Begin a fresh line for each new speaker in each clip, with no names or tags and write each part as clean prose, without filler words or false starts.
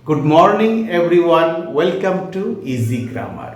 Good morning everyone, welcome to easy grammar.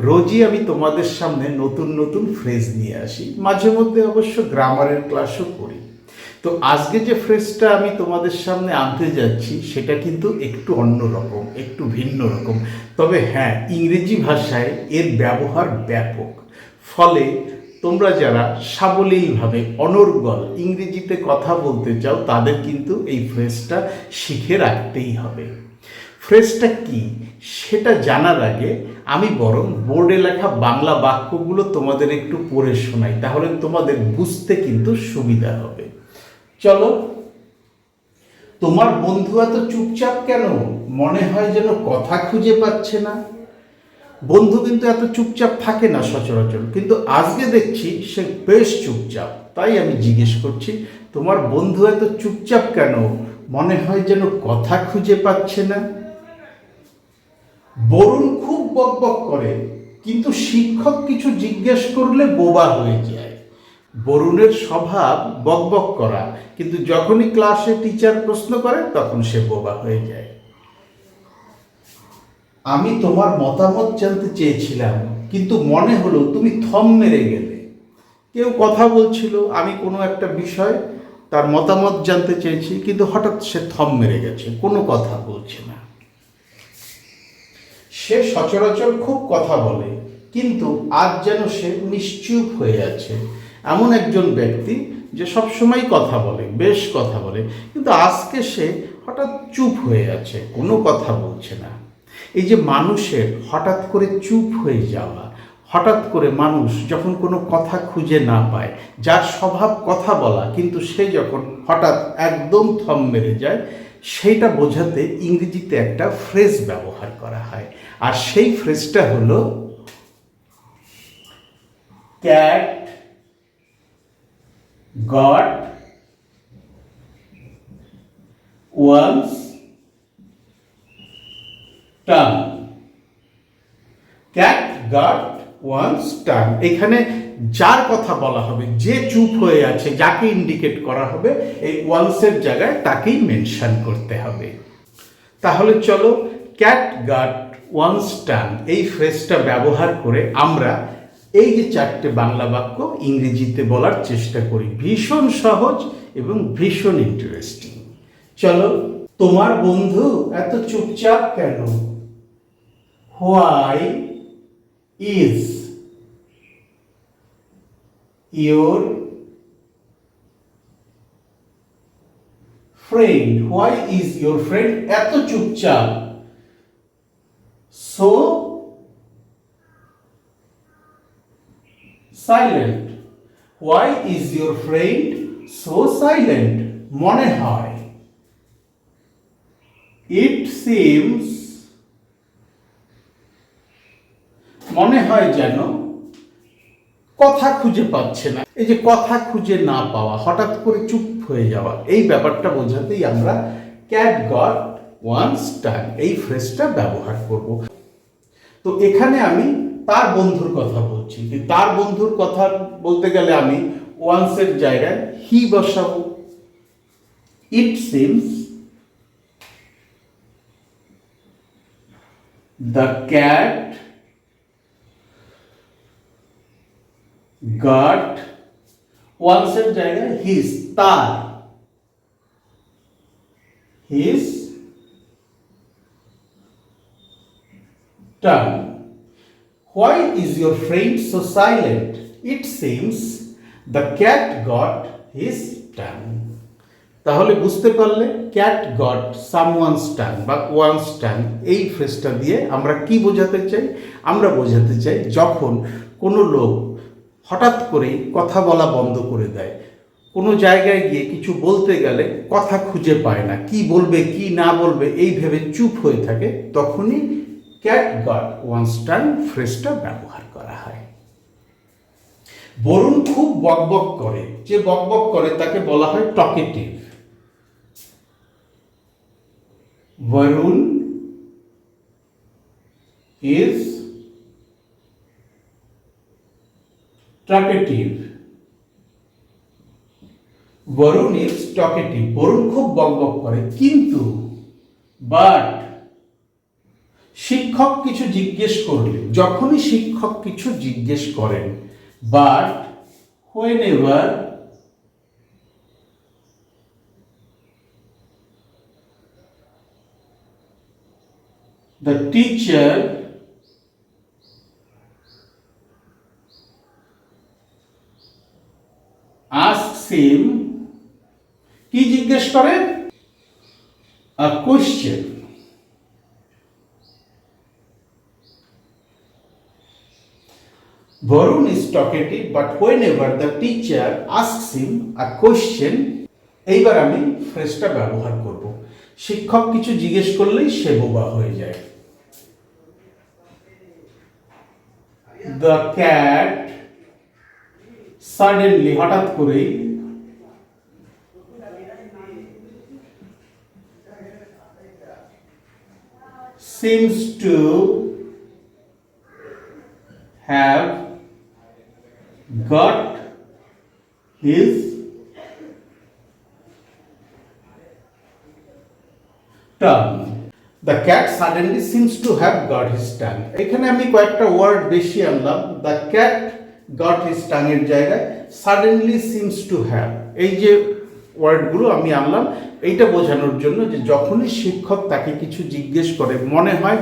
রোজই আমি তোমাদের সামনে নতুন নতুন ফ্রেজ নিয়ে আসি, মাঝে মধ্যে অবশ্য গ্রামারের ক্লাসও করি। তো আজকে যে ফ্রেজটা আমি তোমাদের সামনে আনতে যাচ্ছি সেটা কিন্তু একটু অন্যরকম, একটু ভিন্ন রকম। তবে হ্যাঁ, ইংরেজি ভাষায় এর ব্যবহার ব্যাপক। ফলে তোমরা যারা সাবলীলভাবে অনর্গল ইংরেজিতে কথা বলতে চাও তাদের কিন্তু এই ফ্রেজটা শিখে রাখতেই হবে। ফ্রেজটা কি সেটা জানার আগে আমি বরং বোর্ডে লেখা বাংলা বাক্যগুলো তোমাদের একটু পড়ে শোনাই, তাহলে তোমাদের বুঝতে কিন্তু সুবিধা হবে। চলো। তোমার বন্ধু এত চুপচাপ কেন? মনে হয় যেন কথা খুঁজে পাচ্ছে না। বন্ধু কিন্তু এত চুপচাপ থাকে না সচরাচর, কিন্তু আজকে দেখছি সে বেশ চুপচাপ। তাই আমি জিজ্ঞেস করছি, তোমার বন্ধু এত চুপচাপ কেন? মনে হয় যেন কথা খুঁজে পাচ্ছে না। বরুণ খুব বকবক করে, কিন্তু শিক্ষক কিছু জিজ্ঞেস করলে বোবা হয়ে যায়। বরুণের স্বভাব বকবক করা, কিন্তু যখনই ক্লাসে টিচার প্রশ্ন করে তখন সে বোবা হয়ে যায়। আমি তোমার মতামত জানতে চেয়েছিলাম, কিন্তু মনে হলো তুমি থম মেরে গেলে। কেউ কথা বলছিল, আমি কোনো একটা বিষয় তার মতামত জানতে চেয়েছি, কিন্তু হঠাৎ সে থম মেরে গেছে, কোনো কথা বলছে না। সে সচরাচর খুব কথা বলে, কিন্তু আজ যেন সে নিশ্চুপ হয়ে আছে। এমন একজন ব্যক্তি যে সবসময় কথা বলে, বেশ কথা বলে, কিন্তু আজকে সে হঠাৎ চুপ হয়ে আছে, কোনো কথা বলছে না। এই যে মানুষের হঠাৎ করে চুপ হয়ে যাওয়া, হঠাৎ করে মানুষ যখন কোনো কথা খুঁজে না পায়, যার স্বভাব কথা বলা কিন্তু সে যখন হঠাৎ একদম থম মেরে যায়, সেইটা বোঝাতে ইংরেজিতে একটা ফ্রেজ ব্যবহার করা হয়। আর সেই ফ্রেজটা হলো cat got one's tongue. Cat got one's tongue, এখানে যার কথা বলা হবে, যে চুপ হয়ে আছে, যাকে ইন্ডিকেট করা হবে, এই ওয়ান্সের জায়গায় তাকেই মেনশন করতে হবে। তাহলে চলো, ক্যাট গট ওয়ান্স টাং এই ফ্রেজটা ব্যবহার করে আমরা এই যে চারটে বাংলা বাক্য ইংরেজিতে বলার চেষ্টা করি। ভীষণ সহজ এবং ভীষণ ইন্টারেস্টিং। চলো। তোমার বন্ধু এত চুপচাপ কেন? Why is your friend, why is your friend এত চুপচাপ, so silent. Why is your friend so silent, মনে হয়। ইট সিমস, মনে হয় যেন কথা খুঁজে পাচ্ছে না। এই যে কথা খুঁজে না পাওয়া, হঠাৎ করে চুপ হয়ে যাওয়া, এই ব্যাপারটা বোঝাতেই আমরা ক্যাট গট ওয়ান্স টাং এই ফ্রেজটা ব্যবহার করব। তো এখানে আমি তার বন্ধুর কথা বলছি, তার বন্ধুর কথা বলতে গেলে আমি ওয়ান্সের জায়গায় হি বসাবো। It seems the cat got, ওয়ান্সের জায়গায় হিজ, তার, his tongue. Why is your friend so silent? It seems the cat got his tongue. তাহলে বুঝতে পারলে, ক্যাট গট সামওয়ানস টাং বা ওয়ান্স টাং এই ফ্রেজটা দিয়ে আমরা কি বোঝাতে চাই? আমরা বোঝাতে চাই যখন কোনো লোক হঠাৎ করেই কথা বলা বন্ধ করে দেয়, কোনো জায়গায় গিয়ে কিছু বলতে গেলে কথা খুঁজে পায় না, কি বলবে কি না বলবে এই ভেবে চুপ হয়ে থাকে, তখনই ক্যাট গট ওয়ান্স টাং ফ্রেজটা ব্যবহার করা হয়। বরুণ খুব বকবক করে, যে বকবক করে তাকে বলা হয় talkative. Varun is talkative. Varun is talkative, Varun খুব বকবক করে, কিন্তু বাট শিক্ষক কিছু জিজ্ঞেস করলে, যখনই শিক্ষক কিছু জিজ্ঞেস করেন, but whenever the teacher asks him, কি জিজ্ঞেস করে? A question. Varun is talkative, but whenever the teacher asks him a question, এইবার আমি ফ্রেজটা ব্যবহার করব। শিক্ষক কিছু জিজ্ঞেস করলেই সে বোবা হয়ে যায়। The cat suddenly, হঠাৎ করেই, seems to have got his tongue. The cat suddenly seems to have got his tongue. এখানে আমি কয়েকটা ওয়ার্ড বেশি আনলাম। The cat got his tongue এর জায়গায় suddenly seems to have, এই যে ওয়ার্ডগুলো আমি আনলাম এইটা বোঝানোর জন্য যে যখনই শিক্ষক তাকে কিছু জিজ্ঞেস করে মনে হয়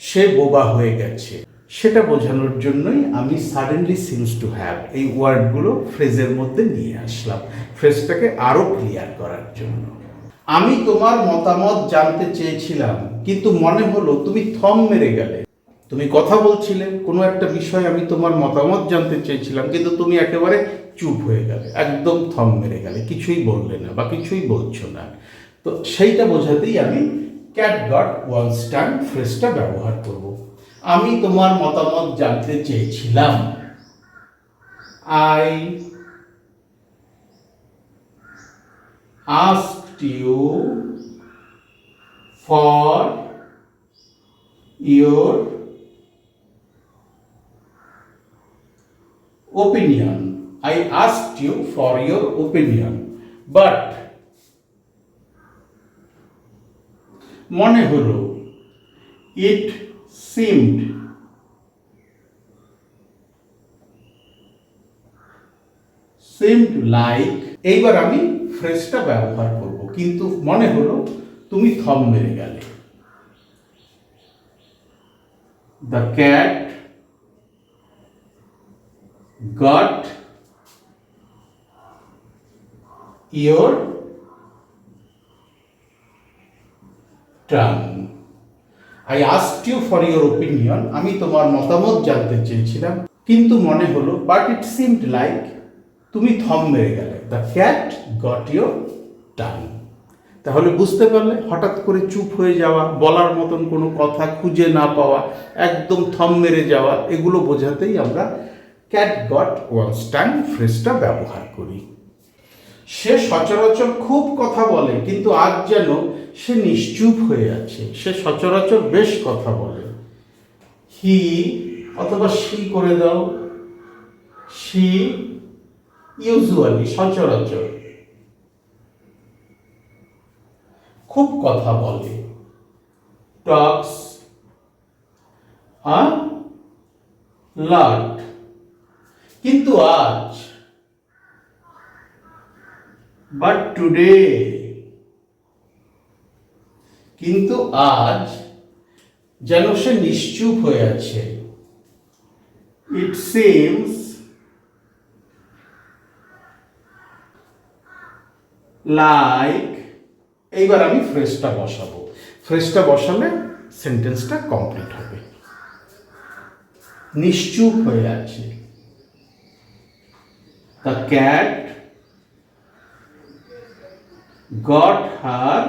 সে বোবা হয়ে গেছে, সেটা বোঝানোর জন্যই আমি সাডেনলি সিমস টু হ্যাভ এই ওয়ার্ডগুলো ফ্রেজের মধ্যে নিয়ে আসলাম, ফ্রেজটাকে আরো ক্লিয়ার করার জন্য। আমি তোমার মতামত জানতে চেয়েছিলাম, কিন্তু মনে হলো তুমি থম মেরে গেলে। তুমি কথা বলছিলে কোনো একটা বিষয়ে, আমি তোমার মতামত জানতে চেয়েছিলাম, কিন্তু তুমি একেবারে চুপ হয়ে গেলে, একদম থম মেরে গেলে, কিছুই বললে না বা কিছুই বলছো না। তো সেইটা বোঝাতেই আমি ক্যাট গট ওয়ান্স টাং ফ্রেজটা ব্যবহার করব। আমি তোমার মতামত জানতে চেয়েছিলাম, I asked you for your opinion. I asked you for your opinion, but মনে হলো, it seemed like, এইবার আমি ফ্রেজটা ব্যবহার করব, কিন্তু মনে হলো তুমি থম মেরে গেলে। The cat got your tongue. I asked you for your opinion, আমি তোমার মতামত জানতে চেয়েছিলাম, কিন্তু মনে হলো, but it seemed like, তুমি থম মেরে গেলে। The cat got your tongue. তাহলে বুঝতে পারলে, হঠাৎ করে চুপ হয়ে যাওয়া, বলার মতন কোনো কথা খুঁজে না পাওয়া, একদম থম মেরে যাওয়া, এগুলো বোঝাতেই আমরা ক্যাট গট ওয়ান্স টাং ফ্রেজটা ব্যবহার করি। সে সচরাচর খুব কথা বলে, কিন্তু আজ যেন সে নিশ্চুপ হয়ে আছে। সে সচরাচর বেশ কথা বলে। হি অথবা শি করে দাও, শি ইউজুয়ালি, সচরাচর খুব কথা বলে। টক্স আ লট, কিন্তু আজ, বাট টুডে, কিন্তু আজ যেন সে নিশ্চুপ হয়ে আছে। ইট সিমস লাইক, এইবার আমি ফ্রেজটা বসাবো। ফ্রেজটা বসালে সেন্টেন্সটা কমপ্লিট হবে। নিশ্চুপ হয়ে আছে। The cat got her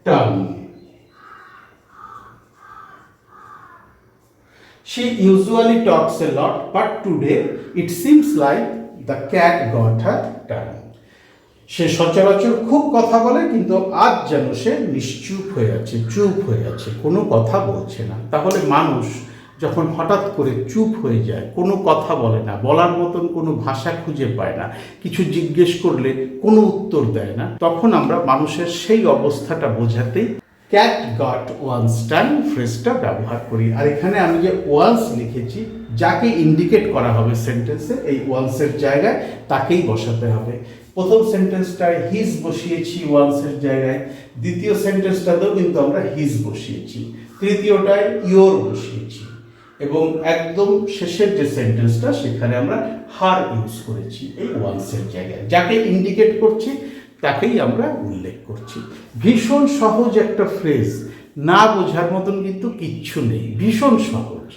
tongue. She usually talks a lot, but today it seems like the cat got her tongue. সে সচরাচর খুব কথা বলে, কিন্তু আজ যেন সে নিশ্চুপ হয়ে আছে, চুপ হয়ে আছে, কোনো কথা বলছে না। তাহলে মানুষ যখন হঠাৎ করে চুপ হয়ে যায়, কোনো কথা বলে না, বলার মতন কোনো ভাষা খুঁজে পায় না, কিছু জিজ্ঞেস করলে কোনো উত্তর দেয় না, তখন আমরা মানুষের সেই অবস্থাটা বোঝাতেই ক্যাট গট ওয়ান্স টান ফ্রেজটা ব্যবহার করি। আর এখানে আমি যে ওয়ান্স লিখেছি, যাকে ইন্ডিকেট করা হবে সেন্টেন্সে, এই ওয়ান্সের জায়গায় তাকেই বসাতে হবে। প্রথম সেন্টেন্সটায় হিজ বসিয়েছি ওয়ান্সের জায়গায়, দ্বিতীয় সেন্টেন্সটাতেও কিন্তু আমরা হিজ বসিয়েছি, তৃতীয়টায় ইয়োর বসিয়েছি, এবং একদম শেষের যে সেন্টেন্সটা সেখানে আমরা হার ইউজ করেছি এই ওয়ান্সের জায়গায়। যাকে ইন্ডিকেট করছি তাকেই আমরা উল্লেখ করছি। ভীষণ সহজ একটা ফ্রেজ, না বোঝার মতন কিন্তু কিচ্ছু নেই, ভীষণ সহজ।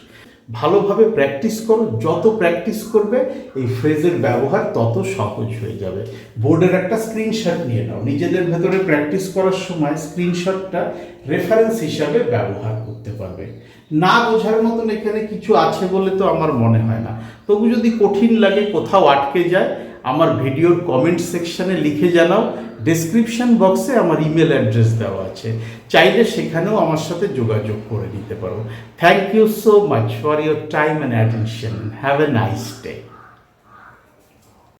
ভালোভাবে প্র্যাকটিস করো, যত প্র্যাকটিস করবে এই ফ্রেজের ব্যবহার তত সহজ হয়ে যাবে। বোর্ডের একটা স্ক্রিনশট নিয়ে নাও, নিজেদের ভেতরে প্র্যাকটিস করার সময় স্ক্রিনশটটা রেফারেন্স হিসাবে ব্যবহার করতে পারবে। না বোঝার মতন এখানে কিছু আছে বলে তো আমার মনে হয় না। তবু যদি কঠিন লাগে, কোথাও আটকে যায়, আমার ভিডিওর কমেন্ট সেকশনে লিখে জানাও। ডেসক্রিপশন বক্সে আমার ইমেল অ্যাড্রেস দেওয়া আছে, চাইলে সেখানেও আমার সাথে যোগাযোগ করে নিতে পারো। Thank you so much for your time and attention. Have a nice day.